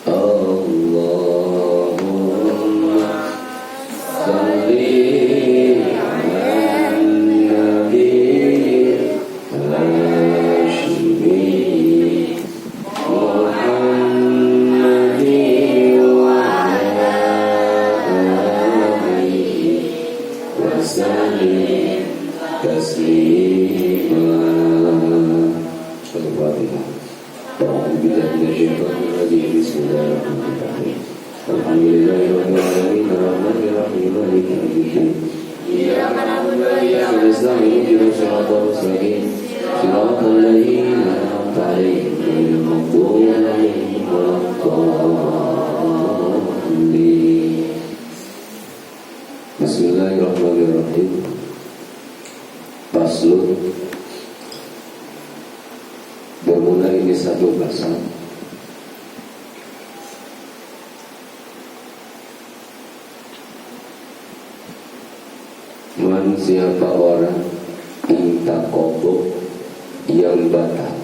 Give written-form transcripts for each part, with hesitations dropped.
Allahumma salli ala nabi Hashimi Muhammadi wa ala alihi wa sallim taslima. Al-Fatihah. Bismillahirrahmanirrahim. Alhamdulillahirabbil alamin arrahmanir rahim maliki yaumiddin. Iyyaka na'budu wa iyyaka nasta'in ihdinas siratal mustaqim siratal ladzina an'amta 'alaihim ghairil maghdubi 'alaihim waladdallin. Bismillahirrahmanirrahim. Faslun. Bermula ini satu pasal. Man siapa orang minta kodok yang batal,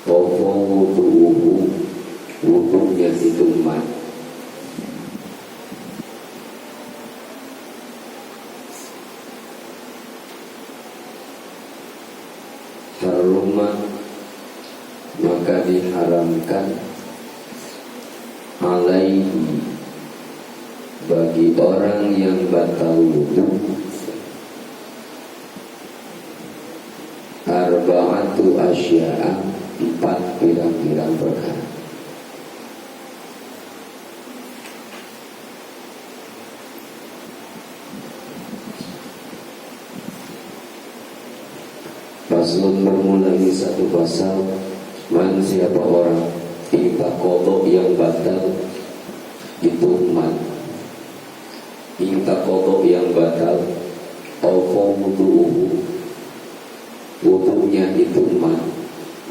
Tofo wudu'uhu, wudu'nya itu man. Haruma, maka diharamkan alaihi, bagi orang yang batal wudu, arba'atu asya'a, 4 pirang-pirang perkara. Faslun, bermula ini satu pasal. Man siapa orang minta kodok yang batal, itu man. Minta kodok yang batal, awfa wudu'uhu, wudu'nya itu man.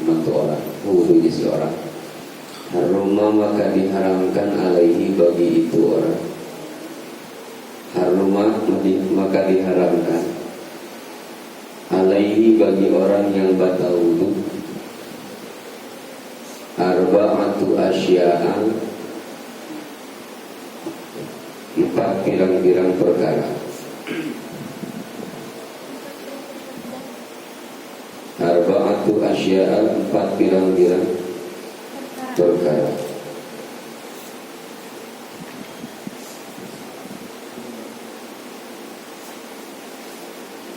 Man itu orang, wudu'nya si orang. Haruma, maka diharamkan alaihi, bagi itu orang. Haruma, maka diharamkan alaihi, bagi orang yang batal wudu, arba'atu asya'a, 4 pirang-pirang perkara. Arba'atu asya'a, 4 pirang-pirang perkara.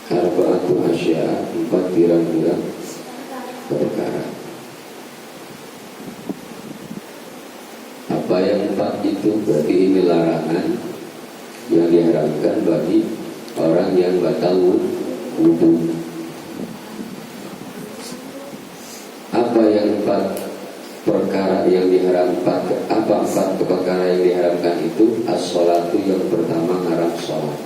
Arba'atu asya'a, 4 pirang-pirang perkara. Apa yang 4 itu? Berarti ini larangan yang diharamkan bagi orang yang batal wudu. Apa yang 4 perkara yang diharamkan? Apa 4 perkara yang diharamkan itu? As-sholatu, yang pertama haram sholat.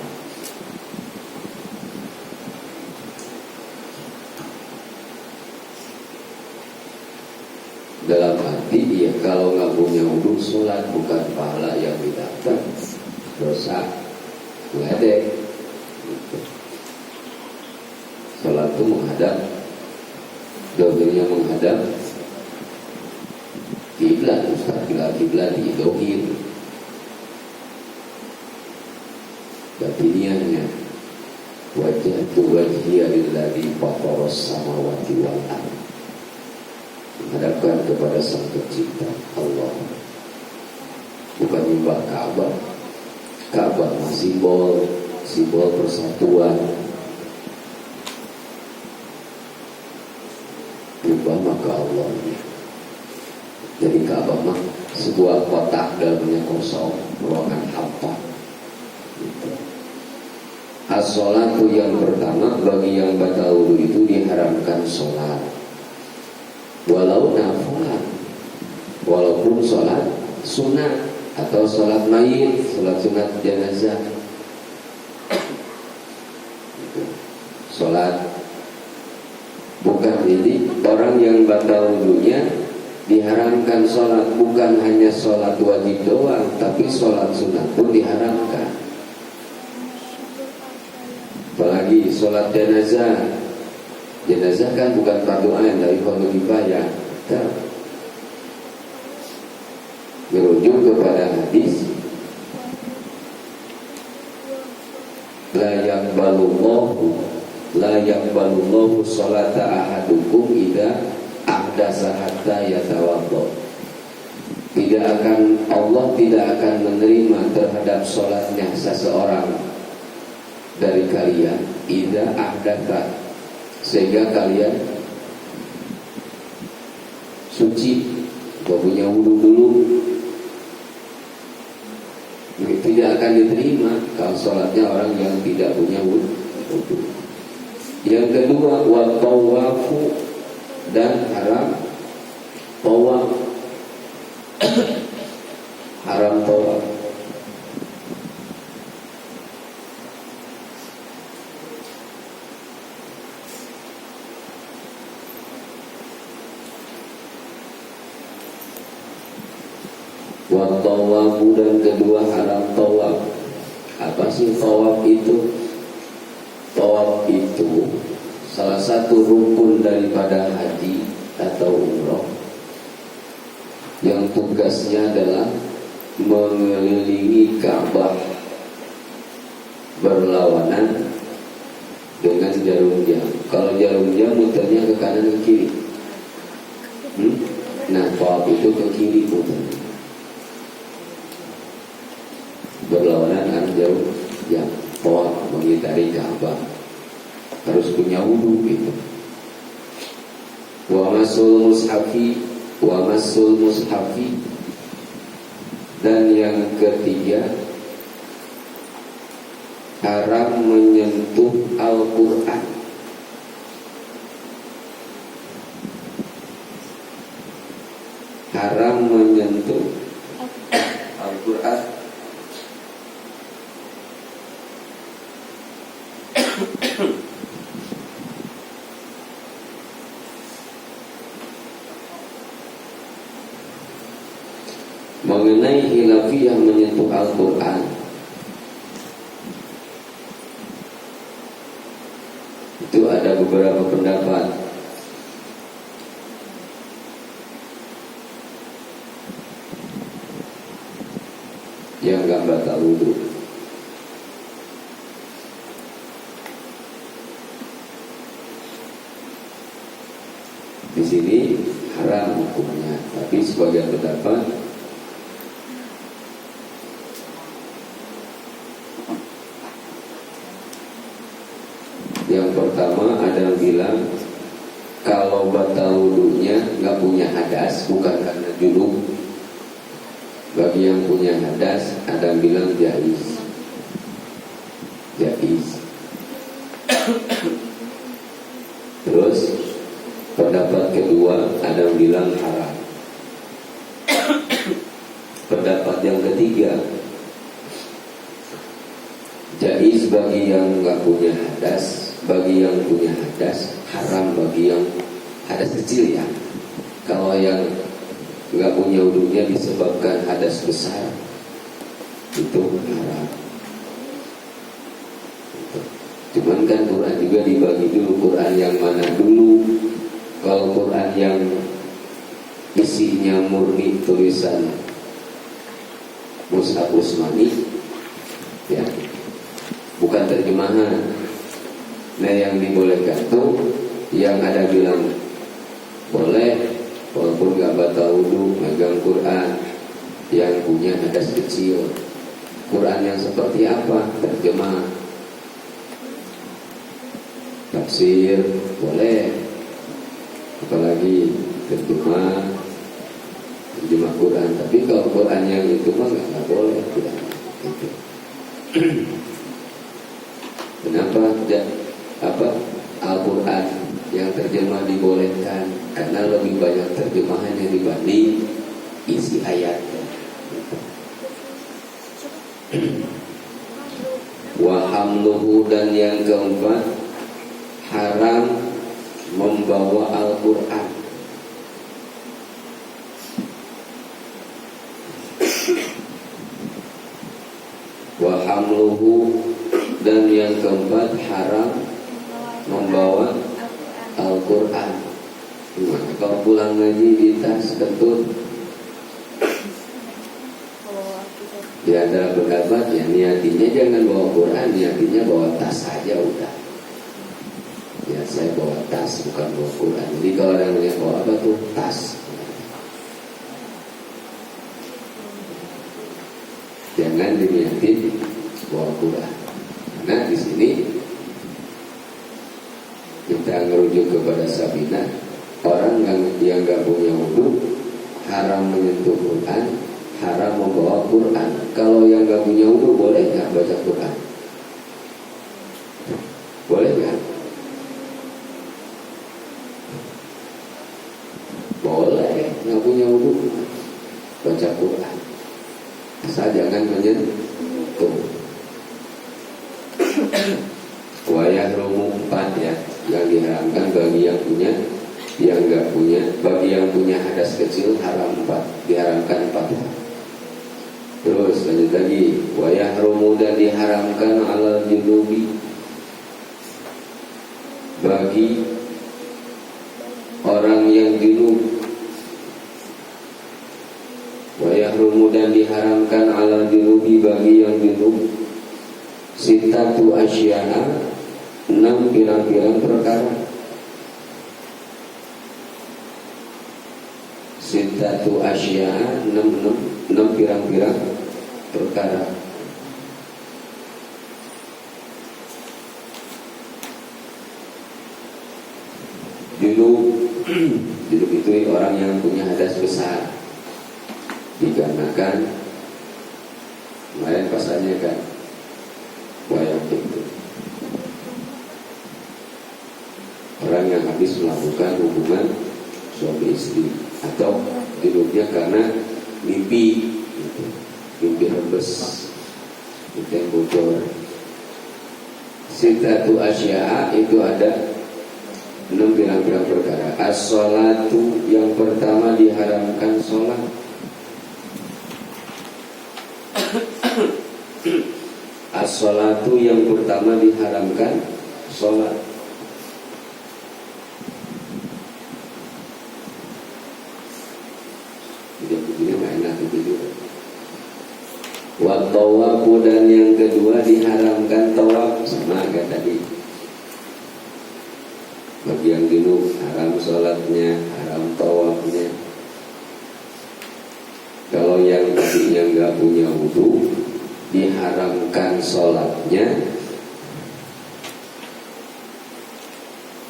Dalam hati dia kalau nggak punya wudu, sholat bukan pahala yang didapat, dosa ngeledek. Sholat itu menghadap, dohirnya menghadap kiblat. Ustaz bilang kiblat di dohir, batiniannya wajah tu wajhiya lilladzi fataras samawati wal ardh, menghadapkan kepada Sang Pencipta Allah, bukan nyembah Ka'bah. Ka'bah simbol persatuan. Nyembah maka Allah. Jadi Ka'bah mah sebuah kotak dalamnya kosong, ruangan hampa. As-sholatu, yang pertama bagi yang batal wudu itu diharamkan sholat. Walau nafulan, walaupun sholat sunat atau sholat mayit, sholat sunat jenazah, sholat bukan. Jadi orang yang batal wudunya diharamkan sholat, bukan hanya sholat wajib doang, tapi sholat sunat pun diharamkan. Apalagi sholat jenazah, Jenazah kan bukan fardu ain tapi fardu kifayah. Merujuk kepada hadis la yaqbalullahu sholata ahadukum idza ahdasa hatta yatawaddo. Allah tidak akan menerima terhadap sholatnya seseorang dari kalian idza ahdatsa, sehingga kalian suci atau punya wudu dulu. Tidak akan diterima kalau sholatnya orang yang tidak punya wudu. Yang kedua, wa tawafu, dan haram tawaf. Haram tawaf. Wa tawafu, dan kedua haram tawaf. Apa sih tawaf itu? Tawaf itu salah satu rukun daripada haji atau umroh yang tugasnya adalah mengelilingi Ka'bah berlawanan dengan jarum jam. Kalau jarum jam muternya ke kanan ke kiri. Nah, tawaf itu ke kiri muternya, berlawanan dengan jarum jam. Tawaf mengitari Ka'bah harus punya wudu gitu. Wa masul mushafi, dan yang ketiga haram menyentuh Al-Quran. Haram menyentuh Al-Quran. Mengenai khilafiyah menyentuh Al-Quran, itu ada beberapa pendapat. Yang gak batal wudu. Di sini haram hukumnya, tapi sebagian pendapat yang pertama ada yang bilang kalau batal wudunya nggak punya hadas, bukan karena junub. Bagi yang punya hadas ada yang bilang jaiz. Terus pendapat kedua ada yang bilang haram. Pendapat yang ketiga jaiz bagi yang nggak punya hadas. Bagi yang punya hadas haram bagi yang hadas kecil ya. Kalau yang nggak punya wudunya disebabkan hadas besar, itu haram. Cuman kan Quran juga dibagi dulu, Quran yang mana dulu. Kalau Quran yang isinya murni tulisan Mushaf Utsmani ya, bukan terjemahan. Nah, yang dibolehkan tuh yang ada bilang boleh walaupun gak batal wudu megang Quran yang punya hadas kecil. Quran yang seperti apa? Terjemah, tafsir boleh, apalagi terjemah Quran. Tapi kalau Quran yang itu mah nggak boleh, tidak gitu. Kenapa Al-Quran yang terjemah dibolehkan? Karena lebih banyak terjemahannya dibanding isi ayatnya. Wa hamluhu, dan yang keempat haram membawa Al-Quran. Wa hamluhu, dan yang keempat haram membawa pulang ngaji di tas kentut. Di antara pendapat ya niatinya jangan bawa Quran, niatinya bawa tas saja udah. Ya saya bawa tas bukan bawa Quran. Jadi kalau ada yang melihat bawa apa tuh tas, jangan diniatin bawa Quran. Karena di sini kita merujuk kepada Sabina, orang yang nggak punya wudu haram menyentuh Quran, haram membawa Quran. Kalau yang nggak punya wudu boleh nggak baca Quran? Boleh nggak? Boleh, nggak punya wudu baca Quran. Asal jangan menyentuh. Wayah romu 4 ya, yang diharamkan bagi yang punya, yang nggak punya. Bagi yang punya hadas kecil haram 4, diharamkan 4. Terus lanjut lagi, wayah romu dan diharamkan alal junubi, bagi orang yang junub. Wayah romu dan diharamkan alal junubi bagi yang junub. Sitatu asya'a, 6 pirang-pirang perkara. Sitatu asya'a, 6 pirang-pirang perkara. Junub itu orang yang punya hadas besar, dikarenakan kemarin pasalnya kan wayang itu orang yang habis melakukan hubungan suami istri, atau junubnya karena mimpi rembes, mimpi yang bocor. Sitatu asya'a itu ada 6 pirang-pirang perkara. As-sholatu, yang pertama diharamkan sholat. As-sholatu, yang pertama diharamkan sholat. Tidak begini gak enak begitu. Wa tawafu, dan yang kedua diharamkan tawaf, sama kayak tadi. Bagi yang junub haram sholatnya, haram tawafnya. Kalau yang tadinya nggak punya wudu diharamkan sholatnya.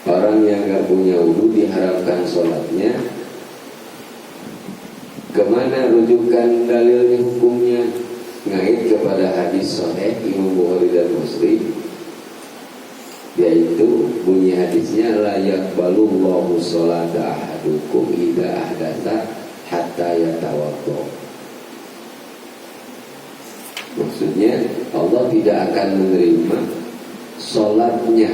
Orang yang nggak punya wudu diharamkan sholatnya. Kemana rujukan dalilnya, hukumnya? Ngait kepada hadis sahih Imam Bukhari dan Muslim, yaitu bunyi hadisnya la yaqbalullahu sholata ahadukum idza ahdatsa hatta yatawaddo. Maksudnya Allah tidak akan menerima sholatnya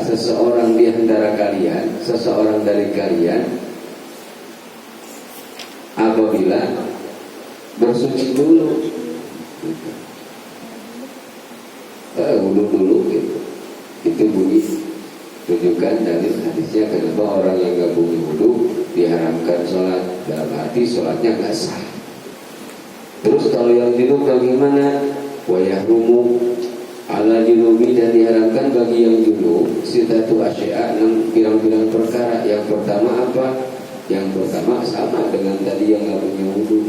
seseorang di antara kalian, seseorang dari kalian, apabila bersuci dulu, wudu dulu gitu. Itu bunyi tunjukkan dari hadisnya kenapa orang yang nggak punya wudu diharamkan sholat, dalam arti sholatnya nggak sah. Terus kalau yang junub bagaimana? Wayahrumu ala junubi, dan diharamkan bagi yang junub sitatu asya'a, 6 pirang-pirang perkara. Yang pertama apa? Yang pertama sama dengan tadi yang nggak punya wudu.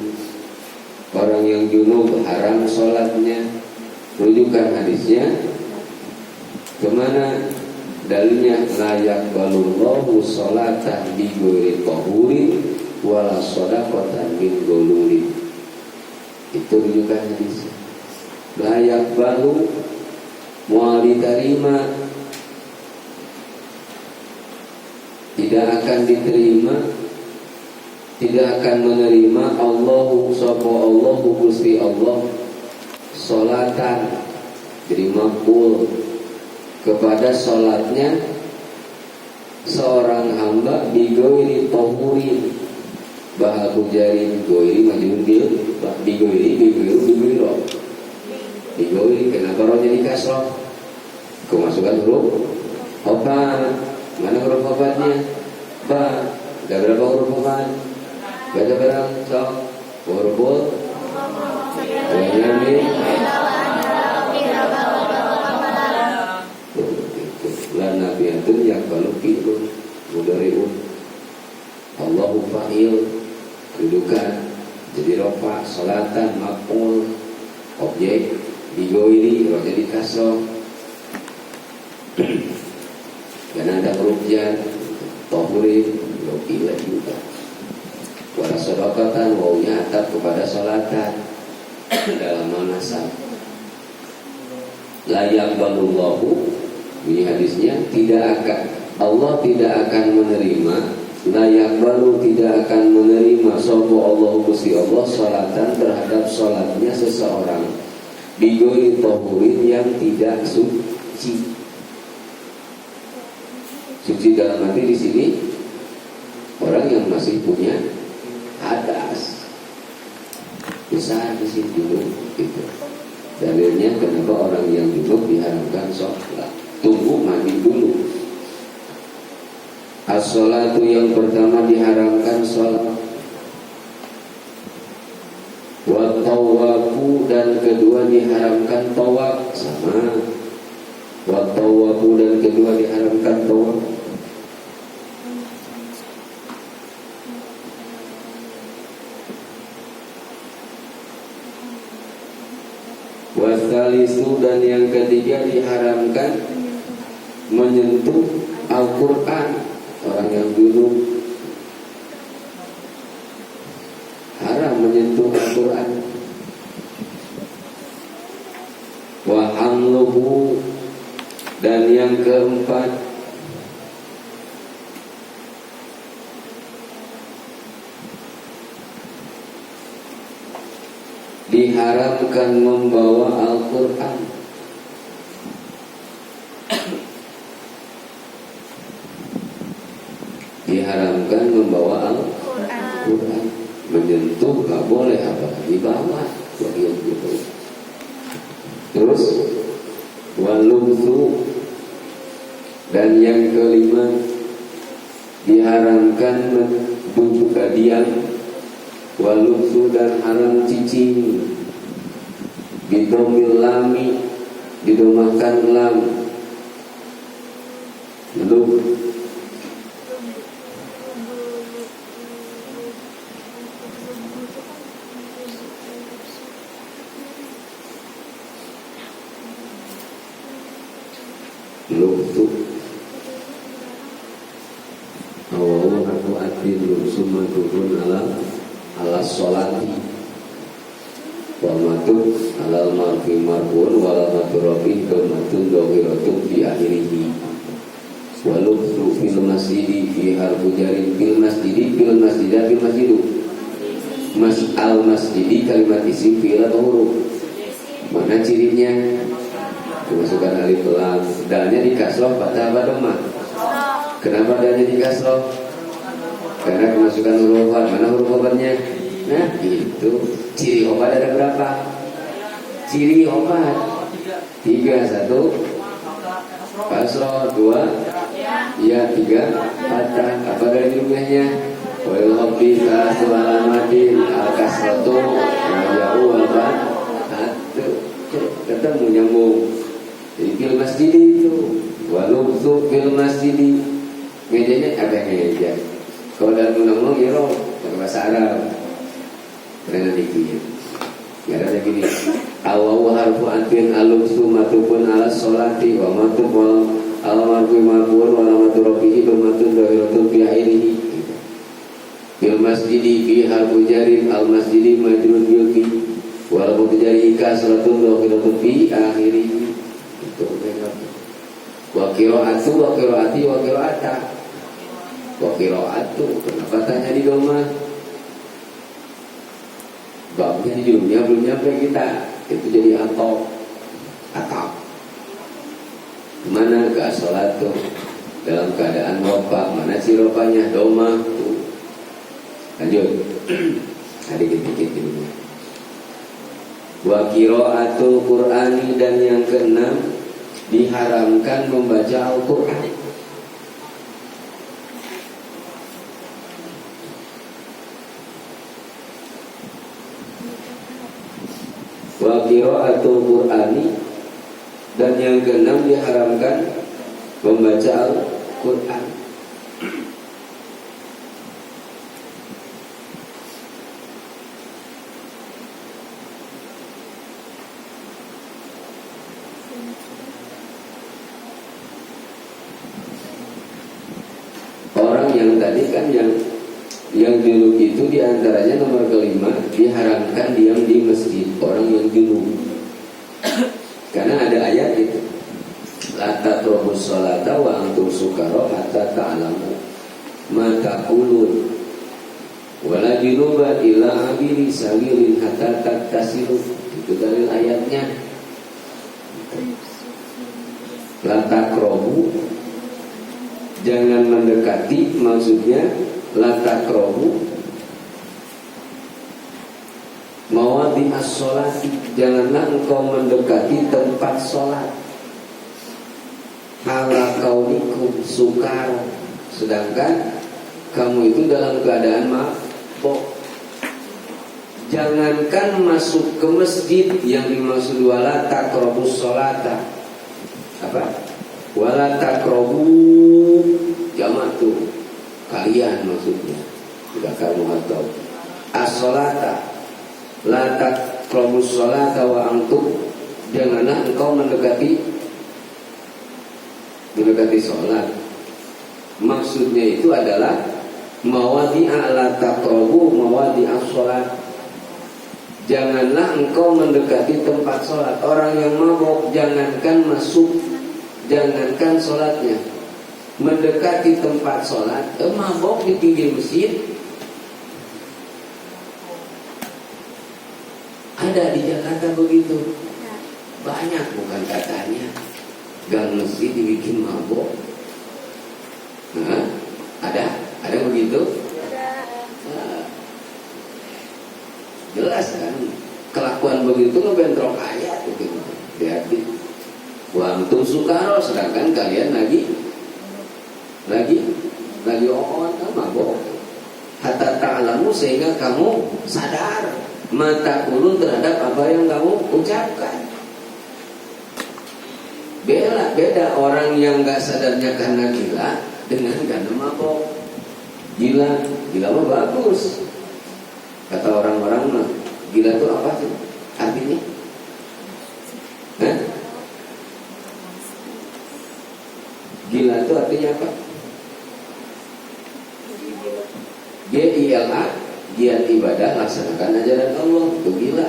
Orang yang junub haram sholatnya. Rujukan hadisnya kemana? Dalilnya layak balullahu sholatan bi ghairi tahurin wala shadaqatan min gulurin. Itu rujukan hadisnya. Layak balu mual diterima, tidak akan diterima, tidak akan menerima Allahu sapa Allahu Gusti Allah sholatan, jadi makbul kepada sholatnya seorang hamba bigoiri tohurin, bahaku jari bigoiri majul bil bigoiri kenapa roh jadi kasroh? Kemasukan huruf obat, mana huruf obatnya? Ba. Ada berapa huruf Qaf? Baca bareng, sok. Huruf Yamin. La nabiyatun yaqbalu fi'lun mudhari'un. Allahu fa'il kedudukan jadi rofa, salatan maf'ul, objek digoiri roh jadi kasroh. Karena ada huruf jar, tohurin, lokila juga. Wala sodokatan, wawunya atap kepada salatan dalam nasab. La yaqbalullahu, ini hadisnya, tidak akan, Allah tidak akan menerima, la yaqbalu, tidak akan menerima sapa Allah Gusti Allah salatan terhadap salatnya seseorang bigoi tohurin yang tidak suci. Suci dalam arti di sini orang yang masih punya hadas besar di sini dulu gitu. Dalilnya kenapa orang yang junub diharamkan sholat. Tunggu mandi dulu. As-sholatu yang pertama diharamkan sholat. Wa tawafu dan kedua diharamkan tawaf sama. Wa tawafu dan kedua diharamkan tawaf. Wasalisu dan yang ketiga diharamkan menyentuh Al-Quran. Orang yang dulu haram menyentuh Al-Quran. Wa hamluhu dan yang keempat diharamkan membawa Al-Quran. Diharamkan membawa Al-Quran. Menyentuh gak boleh, apalagi bawa. Terus walumsu dan yang kelima diharamkan membujuk diam. Walumsu dan haram cicing. Bidomil lami, didomahkan lam. Lum lumsu awawu aku adil summa turun ala sholati wa matun alal marfi marfun wala maturafi domatun dohiratun fi akhirihi walubsu fil masjidi fi harfu jarin fil masjidi fil masjidah fil masjidu mas al masjidi kalimat isim fi'il atau huruf. Mana cirinya? Kemasukan alif lam, dalnya di kasroh pada apa doma? Kenapa dalnya di kasroh? Karena kemasukan huruf obat. Mana huruf obatnya? Nah itu ciri obat ada berapa? Ciri obat 3, 1 kasroh, 2 ya, 3 patah. Apa dari jumlahnya? Wal habisa sulalamadin al kasratu jauh apa? Ketemu nyambung. Jadi fil masjid itu walubsu fil masjid mejanya ada meja. Kalau dalam undang-undang ya roh pakai bahasa Arab. Karena dikit. Ya ada gini. Awawu harfu antin alubsu matupun ala sholati wa matupun ala marfu marfuun wa maturofihi bermatun dohiratun fi akhirihi. Fil masjid fi harfu jarin al masjid majrun bilki wal mubjari kasratun dohiratun fi akhirihi. Wa qiraatu wa qiraati wa qiraata. Wa qiraatu kenapa tanya di doma? Babnya di dunia belum nyampe kita. Itu jadi atau kemana ke sholat tuh dalam keadaan ropa. Mana si ropanya? Doma tuh. Lanjut. Dikit-dikit di dunia. Wa qiraatul Qur'ani dan yang keenam diharamkan membaca Al-Quran. qiraatul Qur'ani, dan yang keenam diharamkan membaca Al-Qur'an. Orang yang tadi kan yang junub itu diantaranya nomor kelima diharamkan diam di masjid, orang yang junub. Karena ada ayat itu, la taqrabus sholata wa antum sukara hatta ta'lamu ma taqulun wala junuban illa abiri sawilin hatta taktasilu. Itu dari ayatnya. La taqrabu, jangan mendekati, maksudnya la taqrabu mawadi as-sholati, janganlah engkau mendekati tempat sholat. Ala kaunikum sukar, sedangkan kamu itu dalam keadaan mabok. Jangankan masuk ke masjid, yang dimaksud wala taqrabus sholata apa? Wala taqrabu jamak tuh kalian, maksudnya tidak kamu atau as-sholata. La taqrabus sholata wa antum, janganlah engkau mendekati sholat. Maksudnya itu adalah mawadi'a la taqrabu mawadi'as sholat. Janganlah engkau mendekati tempat sholat. Orang yang mabok jangankan masuk, jangankan sholatnya, mendekati tempat sholat. Mabok di pinggir masjid ada di Jakarta begitu banyak, bukan katanya gang masjid dibikin mabok. Ada begitu? Jelas kan kelakuan begitu ngebentrok ayat begitu. Berarti wa antum sukara, sedangkan kalian lagi mabok. Hatta ta'lamu, sehingga kamu sadar mata kulun terhadap apa yang kamu ucapkan. Beda orang yang gak sadarnya karena gila dengan karena mabok. Gila mah bagus. Kata orang-orang mah, gila itu apa sih artinya? Gila itu artinya apa? G-I-L-A, giat ibadah, laksanakan ajaran Allah. Itu gila.